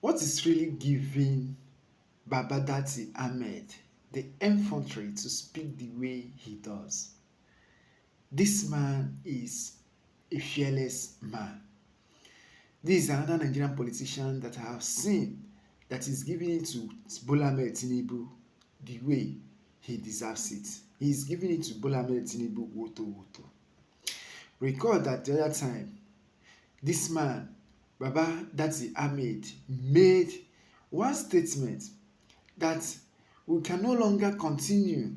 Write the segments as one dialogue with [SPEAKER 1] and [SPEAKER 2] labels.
[SPEAKER 1] What is really giving Baba Datti Ahmed the infantry to speak the way he does? This man is a fearless man. This is another Nigerian politician that I have seen that is giving it to Bola Ahmed Tinubu the way he deserves it. He is giving it to Bola Ahmed Tinubu woto woto. Recall that the other time, this man, Baba Datti Ahmed, made one statement that we can no longer continue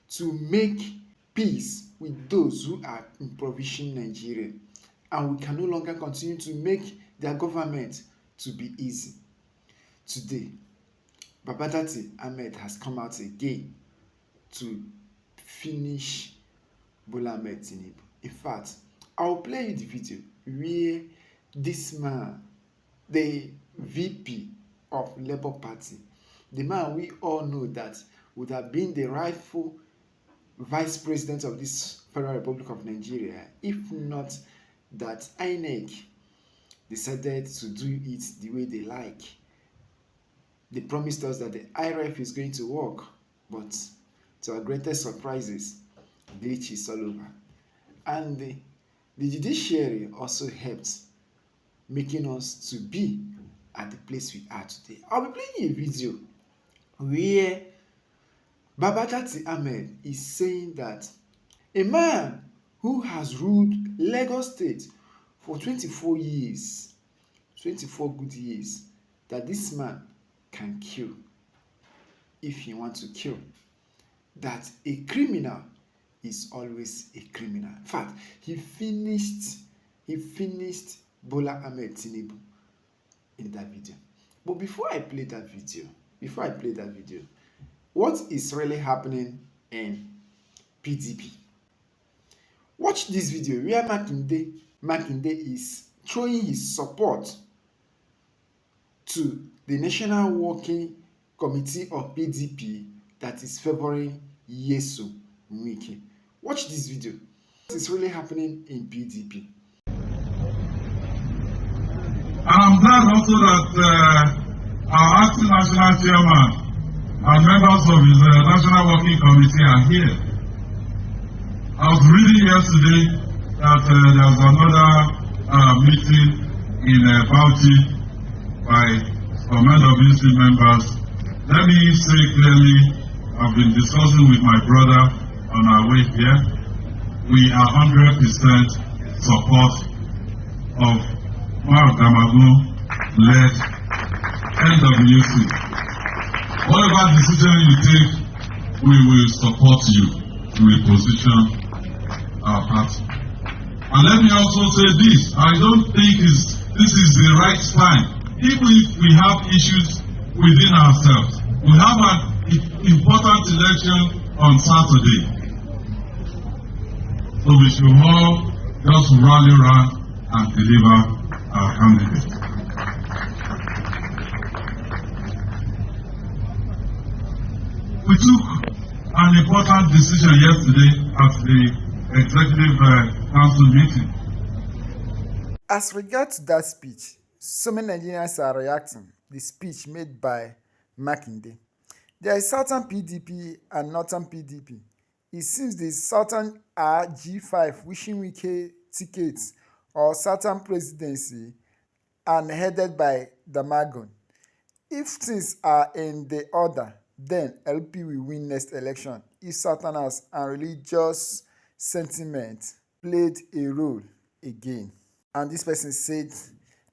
[SPEAKER 1] to make peace with those who are impoverishing Nigeria, and we can no longer continue to make their government to be easy. Today, Baba Datti Ahmed has come out again to finish Bola Ahmed Tinubu. In fact, I will play you the video where this man, the VP of Labour Party, the man we all know that would have been the rightful vice president of this Federal Republic of Nigeria, if not that INEC decided to do it the way they like. They promised us that the IRF is going to work, but to our greatest surprises, glitches all over. And the judiciary also helped making us to be at the place we are today. I'll be playing a video where Baba Datti Ahmed is saying that a man who has ruled Lagos State for 24 years, 24 good years, that this man can kill if he wants to kill. That a criminal is always a criminal. In fact, he finished Bola Ahmed Tinubu in that video. But before I play that video, what is really happening in PDP? Watch this video where Makinde is showing his support to the National Working Committee of PDP that is favoring Yesu Wike. Watch this video. What is really happening in PDP?
[SPEAKER 2] I'm glad also that our acting national chairman and members of his National Working Committee are here. I was reading yesterday that there was another meeting in Bauchi by some NWC members. Let me say clearly, I've been discussing with my brother on our way here. We are 100% support of Mark Gamagu-led NWC. Whatever decision you take, we will support you to reposition our party. And let me also say this, I don't think this is the right time, even if we have issues within ourselves. We have an important election on Saturday. So we should all just rally around and deliver our candidate. We took an important decision yesterday at the Executive Council meeting.
[SPEAKER 1] As regards to that speech, so many Nigerians are reacting. The speech made by Makinde. There is Southern PDP and Northern PDP. It seems the Southern are G5 wishing Wike tickets or Southern presidency and headed by Damagun. If things are in the order, then LP will win next election if Southerners and religious sentiment played a role again. And this person said,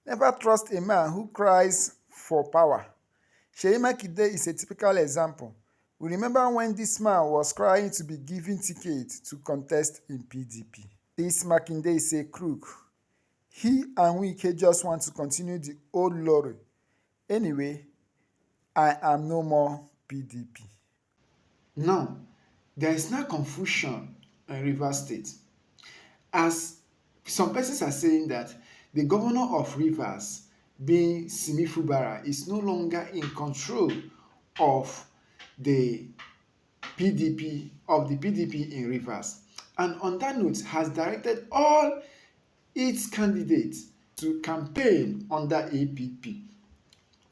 [SPEAKER 1] never trust a man who cries for power. Seyi Makinde is a typical example. We remember when this man was crying to be given ticket to contest in PDP. This Makinde is a crook. He and Wike just want to continue the old lorry. Anyway, I am no more PDP. Now, there is now confusion in Rivers State, as some persons are saying that the governor of Rivers, being Simi Fubara, is no longer in control of the PDP in Rivers, and on that note has directed all its candidates to campaign under APP,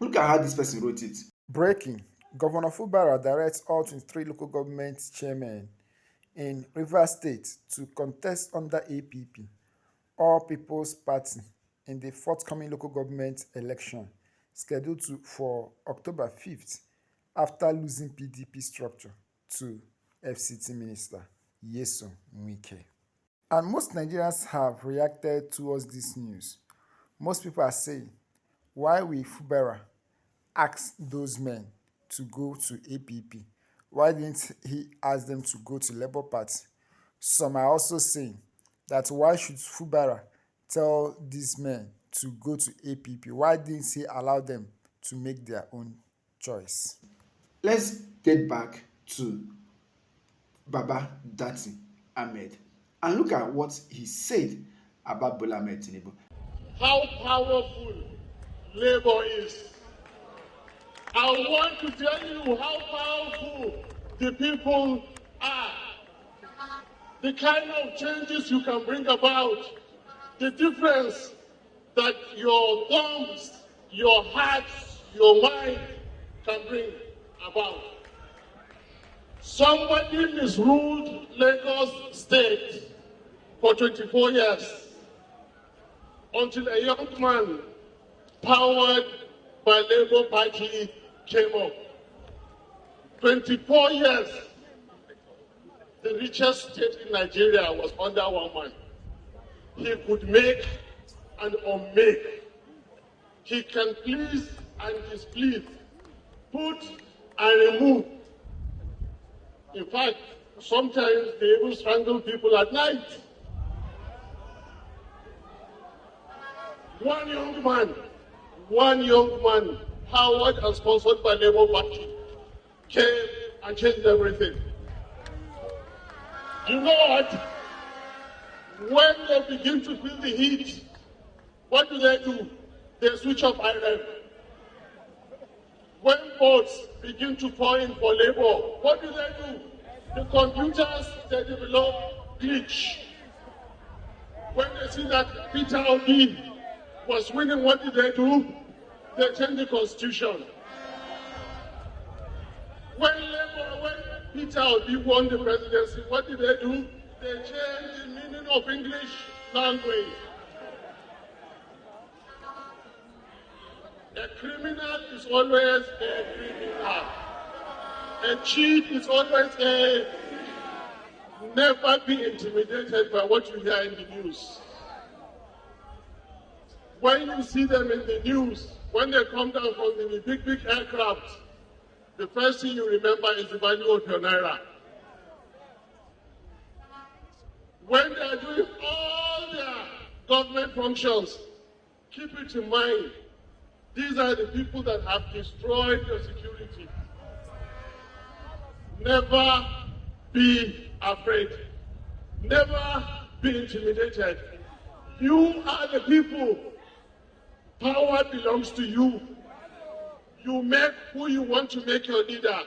[SPEAKER 1] Look at how this person wrote it.
[SPEAKER 3] Breaking. Governor Fubara directs all 23 local government chairmen in Rivers State to contest under APP, All People's Party, in the forthcoming local government election scheduled for October 5th after losing PDP structure to FCT Minister Yeso Wike. And most Nigerians have reacted towards this news. Most people are saying, why will Fubara ask those men to go to APP? Why didn't he ask them to go to Labour Party? Some are also saying that why should Fubara tell these men to go to APP? Why didn't he allow them to make their own choice?
[SPEAKER 1] Let's get back to Baba Datti Ahmed and look at what he said about Bola Ahmed Tinubu.
[SPEAKER 4] How powerful Labour is. I want to tell you how powerful the people are. The kind of changes you can bring about, the difference that your thumbs, your hearts, your mind can bring about. Somebody misruled Lagos State for 24 years until a young man powered by Labour Party came up. 24 years, the richest state in Nigeria was under one man. He could make and unmake. He can please and displease, put and remove. In fact, sometimes they even strangle people at night. One young man, powered and sponsored by Labour Party, came and changed everything. You know what? When they begin to feel the heat, what do? They switch off IRM. When votes begin to pour in for Labour, what do? The computers, they develop glitch. When they see that Peter Obi was winning, what did? They changed the constitution. When Peter Obi won the presidency, what did? They changed the meaning of English language. A criminal is always a criminal. A cheat is always a... Never be intimidated by what you hear in the news. When you see them in the news, when they come down from the big aircraft, the first thing you remember is the value of your naira. When they are doing all their government functions, keep it in mind, these are the people that have destroyed your security. Never be afraid. Never be intimidated. You are the people. Power belongs to you. You make who you want to make your leader,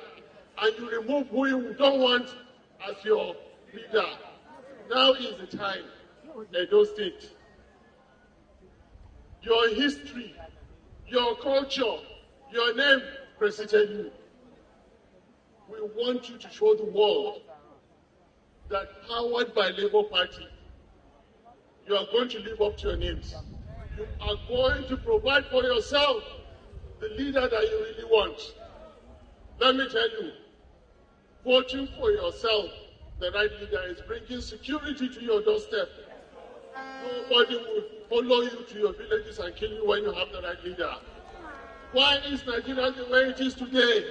[SPEAKER 4] and you remove who you don't want as your leader. Now is the time, Edo State. Your history, your culture, your name preceded you. We want you to show the world that, powered by Labour Party, you are going to live up to your names. You are going to provide for yourself the leader that you really want. Let me tell you, voting for yourself, the right leader, is bringing security to your doorstep. Nobody will follow you to your villages and kill you when you have the right leader. Why is Nigeria the way it is today?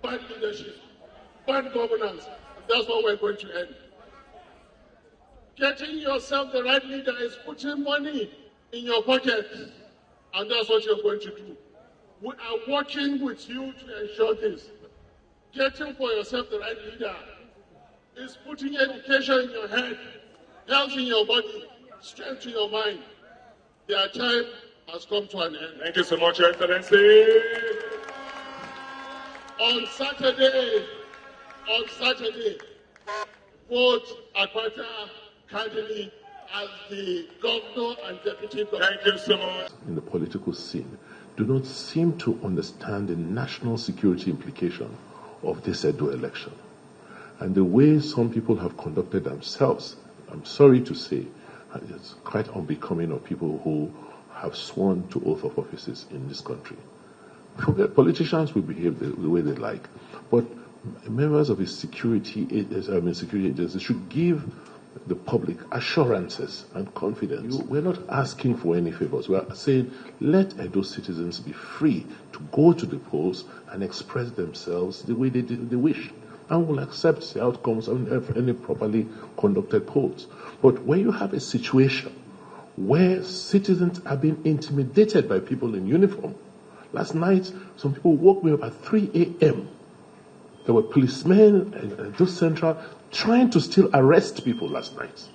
[SPEAKER 4] Bad leadership, bad governance. That's what we're going to end. Getting yourself the right leader is putting money in your pocket, and that's what you're going to do. We are working with you to ensure this. Getting for yourself the right leader is putting education in your head, health in your body, strength in your mind. Their time has come to an end.
[SPEAKER 2] Thank you so much, Your Excellency.
[SPEAKER 4] On Saturday, vote Akwata Kadiri as the governor and deputy governor.
[SPEAKER 2] Thank you so much.
[SPEAKER 5] In the political scene, do not seem to understand the national security implication of this Edo election. And the way some people have conducted themselves, I'm sorry to say, it's quite unbecoming of people who have sworn to oath of offices in this country. Politicians will behave the way they like, but members of the security agencies should give the public assurances and confidence. We're not asking for any favors. We're saying let Edo citizens be free to go to the polls and express themselves the way they wish, and will accept the outcomes of any properly conducted polls. But when you have a situation where citizens are being intimidated by people in uniform, last night some people woke me up at 3 a.m. There were policemen at Edo Central trying to still arrest people last night.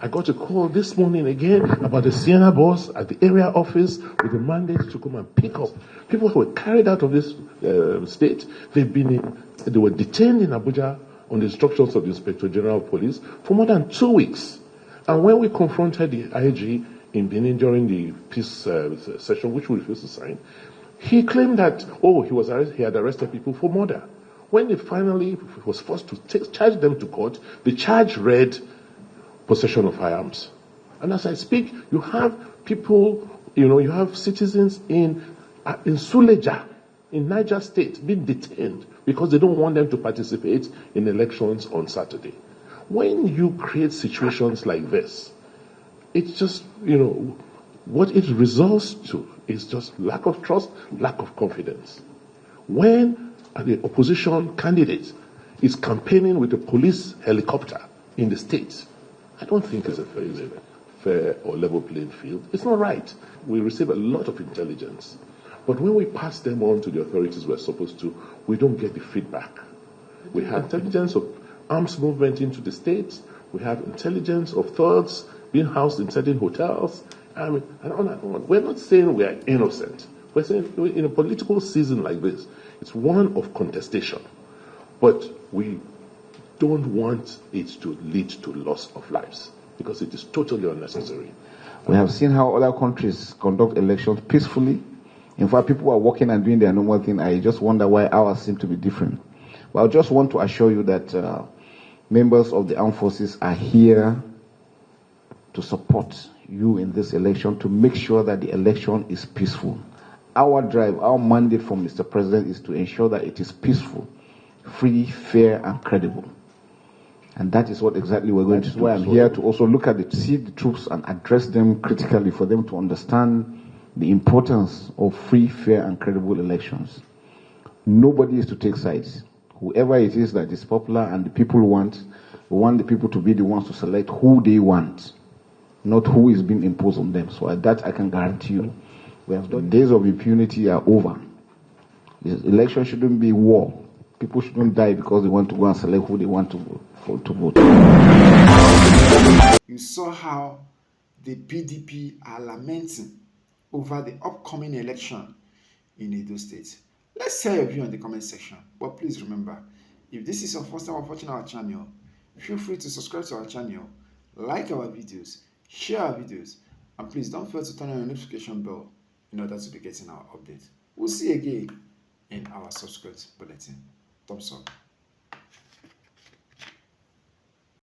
[SPEAKER 5] I got a call this morning again about the Sienna boss at the area office with a mandate to come and pick up people who were carried out of this state. They were detained in Abuja on the instructions of the Inspector General of Police for more than 2 weeks. And when we confronted the IG in Benin during the peace session, which we refused to sign, he claimed that, he had arrested people for murder. When they finally was forced to charge them to court, the charge read possession of firearms. And as I speak, you have people, you have citizens in Suleja, in Niger State, being detained because they don't want them to participate in elections on Saturday. When you create situations like this, it's just, what it results to is just lack of trust, lack of confidence. When the opposition candidate is campaigning with a police helicopter in the state, I don't think it's a fair or level playing field. It's not right. We receive a lot of intelligence, but when we pass them on to the authorities we're supposed to, we don't get the feedback. We have intelligence of arms movement into the states. We have intelligence of thugs being housed in certain hotels. And on and on. We're not saying we are innocent. We're saying in a political season like this, it's one of contestation. But we don't want it to lead to loss of lives because it is totally unnecessary.
[SPEAKER 6] We have seen how other countries conduct elections peacefully. In fact, people are working and doing their normal thing. I just wonder why ours seem to be different. But I just want to assure you that members of the armed forces are here to support you in this election, to make sure that the election is peaceful. Our drive, our mandate from Mr. President is to ensure that it is peaceful, free, fair, and credible. And that is what exactly we're going to do. That's why I'm here to also look at see the troops and address them critically for them to understand the importance of free, fair, and credible elections. Nobody is to take sides. Whoever it is that is popular and the people want, we want the people to be the ones to select who they want, not who is being imposed on them. So that I can guarantee you. The days of impunity are over. The election shouldn't be war. People shouldn't die because they want to go and select who they want to vote.
[SPEAKER 1] You saw how the PDP are lamenting over the upcoming election in Edo State. Let's share your view in the comment section. But please remember, if this is your first time of watching our channel, feel free to subscribe to our channel, like our videos, share our videos, and please don't forget to turn on your notification bell in order to be getting our updates. We'll see you again in our subsequent bulletin. Thumbs up.